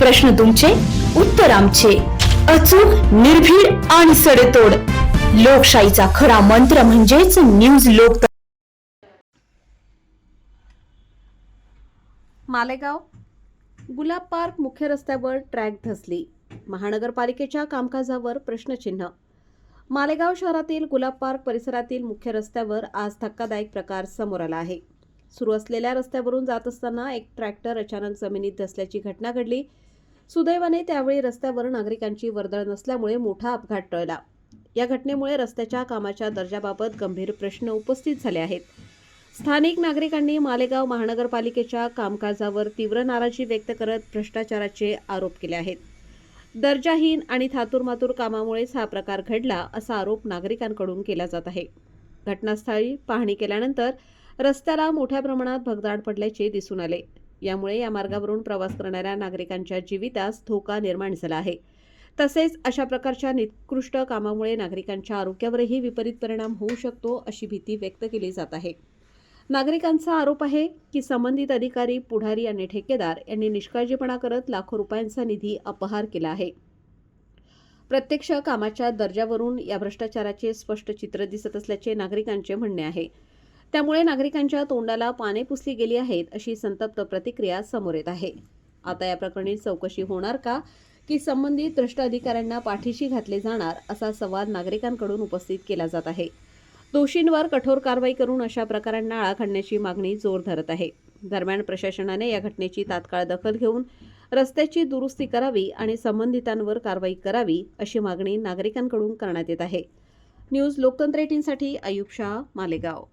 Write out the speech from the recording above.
प्रश्न तुमचे, उत्तर आमचे. अचूक, निर्भीड आणि सडेतोड. लोकशाहीचा खरा मंत्र म्हणजेच न्यूज लोक. मालेगाव गुलाब पार्क मुख्य रस्त्यावर ट्रॅक धसली. महानगरपालिकेच्या कामकाजावर प्रश्नचिन्ह. मालेगाव शहरातील गुलाब पार्क परिसरातील मुख्य रस्त्यावर आज धक्कादायक प्रकार समोर आला आहे. सुरू असलेल्या रस्त्यावरून जात असताना एक ट्रॅक्टर अचानक जमिनीत धसल्याची घटना घडली. सुदैवाने त्यावेळी रस्त्यावर नागरिकांची वर्दळ नसल्यामुळे मोठा अपघात टळला. या घटनेमुळे रस्त्याच्या कामाच्या दर्जाबाबत गंभीर प्रश्न उपस्थित झाले आहेत. स्थानिक नागरिकांनी मालेगाव महानगरपालिकेच्या कामकाजावर तीव्र नाराजी व्यक्त करत भ्रष्टाचाराचे आरोप केले आहेत. दर्जाहीन आणि थातुरमातुर कामामुळेच हा प्रकार घडला असा आरोप नागरिकांकडून केला जात आहे. घटनास्थळी पाहणी केल्यानंतर रस्त्याला मोठ्या प्रमाणात भगदाड पडल्याचे दिसून आले. यामुळे या मार्गावरून प्रवास करणाऱ्या नागरिकांच्या जीवितास धोका निर्माण झाला आहे. तसेच अशा प्रकारच्या निकृष्ट कामामुळे नागरिकांच्या आरोग्यावरही विपरीत परिणाम होऊ शकतो अशी भीती व्यक्त केली जात आहे. नागरिकांचा आरोप आहे की संबंधित अधिकारी, पुढारी आणि ठेकेदार यांनी निष्काळजीपणा करत लाखो रुपयांचा निधी अपहार केला आहे. प्रत्यक्ष कामाच्या दर्जावरून या भ्रष्टाचाराचे स्पष्ट चित्र दिसत असल्याचे नागरिकांचे म्हणणे आहे. त्यामुळे नागरिकांच्या तोंडाला पाने पुसली गेली आहेत अशी संतप्त प्रतिक्रिया समोर येत आहे. आता या प्रकरणी चौकशी होणार का की संबंधित भ्रष्ट अधिकाऱ्यांना पाठीशी घातले जाणार असा सवाल नागरिकांकडून उपस्थित केला जात आहे. दोषींवर कठोर कारवाई करून अशा प्रकारांना आळा घालण्याची मागणी जोर धरत आहे. दरम्यान प्रशासनाने या घटनेची तात्काळ दखल घेऊन रस्त्याची दुरुस्ती करावी आणि संबंधितांवर कारवाई करावी अशी मागणी नागरिकांकडून करण्यात येत आहे. न्यूज लोकतंत्र 18 साठी अयूब शाह, मालेगाव.